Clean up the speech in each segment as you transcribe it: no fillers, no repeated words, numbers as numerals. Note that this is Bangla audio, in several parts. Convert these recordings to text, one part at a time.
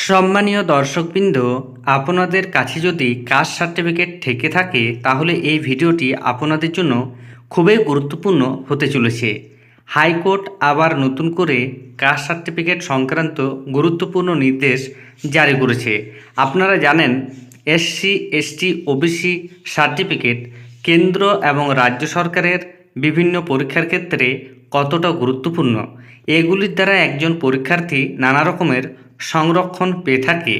সম্মানীয় দর্শকবৃন্দ, আপনাদের কাছে যদি কাস্ট সার্টিফিকেট থেকে থাকে তাহলে এই ভিডিওটি আপনাদের জন্য খুবই গুরুত্বপূর্ণ হতে চলেছে। হাইকোর্ট আবার নতুন করে কাস্ট সার্টিফিকেট সংক্রান্ত গুরুত্বপূর্ণ নির্দেশ জারি করেছে। আপনারা জানেন এসসি এসটি ওবিসি সার্টিফিকেট কেন্দ্র এবং রাজ্য সরকারের বিভিন্ন পরীক্ষার ক্ষেত্রে কতটা গুরুত্বপূর্ণ। এগুলির দ্বারা একজন পরীক্ষার্থী নানা রকমের সংরক্ষণ পেয়ে থাকে।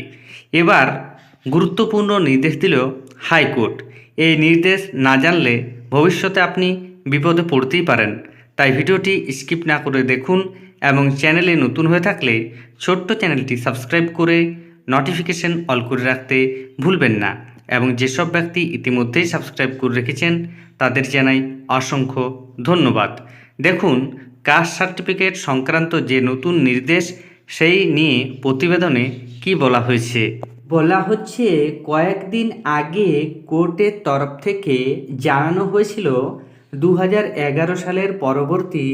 এবার গুরুত্বপূর্ণ নির্দেশ দিল হাইকোর্ট। এই নির্দেশ না জানলে ভবিষ্যতে আপনি বিপদে পড়তেই পারেন। তাই ভিডিওটি স্কিপ না করে দেখুন এবং চ্যানেলে নতুন হয়ে থাকলে ছোট্ট চ্যানেলটি সাবস্ক্রাইব করে নোটিফিকেশন অল করে রাখতে ভুলবেন না। এবং যেসব ব্যক্তি ইতিমধ্যেই সাবস্ক্রাইব করে রেখেছেন তাদের জানাই অসংখ্য ধন্যবাদ। দেখুন, কাস্ট সার্টিফিকেট সংক্রান্ত যে নতুন নির্দেশ সেই নিয়ে প্রতিবেদনে কি বলা হয়েছে। বলা হচ্ছে, কয়েকদিন আগে কোর্টের তরফ থেকে জানানো হয়েছিল 2011 সালের পরবর্তী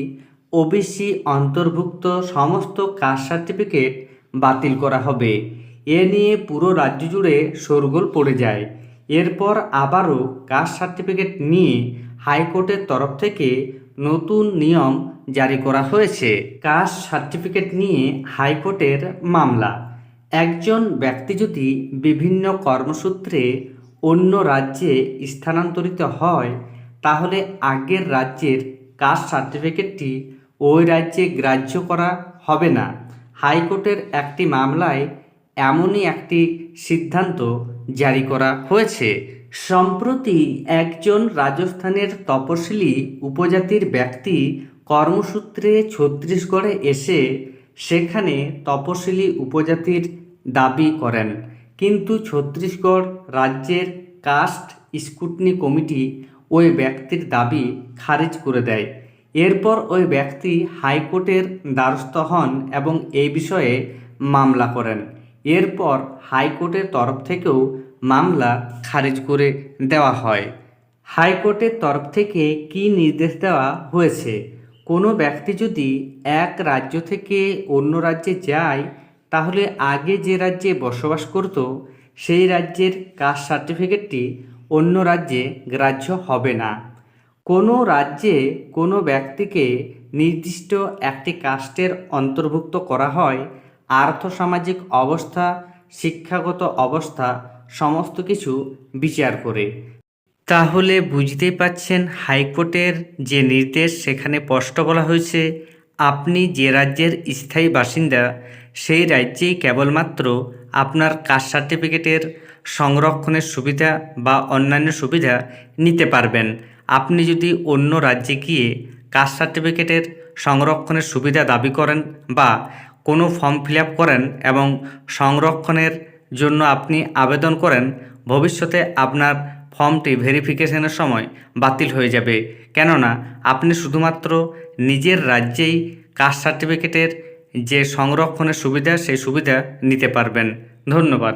ওবিসি অন্তর্ভুক্ত সমস্ত কাস্ট সার্টিফিকেট বাতিল করা হবে। এ নিয়ে পুরো রাজ্য জুড়ে শোরগোল পড়ে যায়। এরপর আবারও কাস্ট সার্টিফিকেট নিয়ে হাইকোর্টের তরফ থেকে নতুন নিয়ম জারি করা হয়েছে। কাস্ট সার্টিফিকেট নিয়ে হাইকোর্টের মামলা। একজন ব্যক্তি যদি বিভিন্ন কর্মসূত্রে অন্য রাজ্যে স্থানান্তরিত হয় তাহলে আগের রাজ্যের কাস্ট সার্টিফিকেটটি ওই রাজ্যে গ্রাহ্য করা হবে না। হাইকোর্টের একটি মামলায় এমনই একটি সিদ্ধান্ত জারি করা হয়েছে। সম্প্রতি একজন রাজস্থানের তপশিলি উপজাতির ব্যক্তি কর্মসূত্রে ছত্তিশগড়ে এসে সেখানে তপশিলি উপজাতির দাবি করেন, কিন্তু ছত্তিশগড় রাজ্যের কাস্ট স্ক্রুটিনি কমিটি ওই ব্যক্তির দাবি খারিজ করে দেয়। এরপর ওই ব্যক্তি হাইকোর্টের দ্বারস্থ হন এবং এই বিষয়ে মামলা করেন। এরপর হাইকোর্টের তরফ থেকেও মামলা খারিজ করে দেওয়া হয়। হাইকোর্টের তরফ থেকে কি নির্দেশ দেওয়া হয়েছে? কোনো ব্যক্তি যদি এক রাজ্য থেকে অন্য রাজ্যে যায় তাহলে আগে যে রাজ্যে বসবাস করত সেই রাজ্যের কাস্ট সার্টিফিকেটটি অন্য রাজ্যে গ্রাহ্য হবে না। কোনো রাজ্যে কোনো ব্যক্তিকে নির্দিষ্ট একটি কাস্টের অন্তর্ভুক্ত করা হয় আর্থসামাজিক অবস্থা, শিক্ষাগত অবস্থা সমস্ত কিছু বিচার করে। তাহলে বুঝতেই পাচ্ছেন হাইকোর্টের যে নির্দেশ সেখানে স্পষ্ট বলা হয়েছে, আপনি যে রাজ্যের স্থায়ী বাসিন্দা সেই রাজ্যেই কেবলমাত্র আপনার কাস্ট সার্টিফিকেটের সংরক্ষণের সুবিধা বা অন্যান্য সুবিধা নিতে পারবেন। আপনি যদি অন্য রাজ্যে গিয়ে কাস্ট সার্টিফিকেটের সংরক্ষণের সুবিধা দাবি করেন বা কোনো ফর্ম ফিল আপ করেন এবং সংরক্ষণের জন্য আপনি আবেদন করেন, ভবিষ্যতে আপনার ফর্মটি ভেরিফিকেশনের সময় বাতিল হয়ে যাবে। কেননা আপনি শুধুমাত্র নিজের রাজ্যেই কাস্ট সার্টিফিকেটের যে সংরক্ষণের সুবিধা সেই সুবিধা নিতে পারবেন। ধন্যবাদ।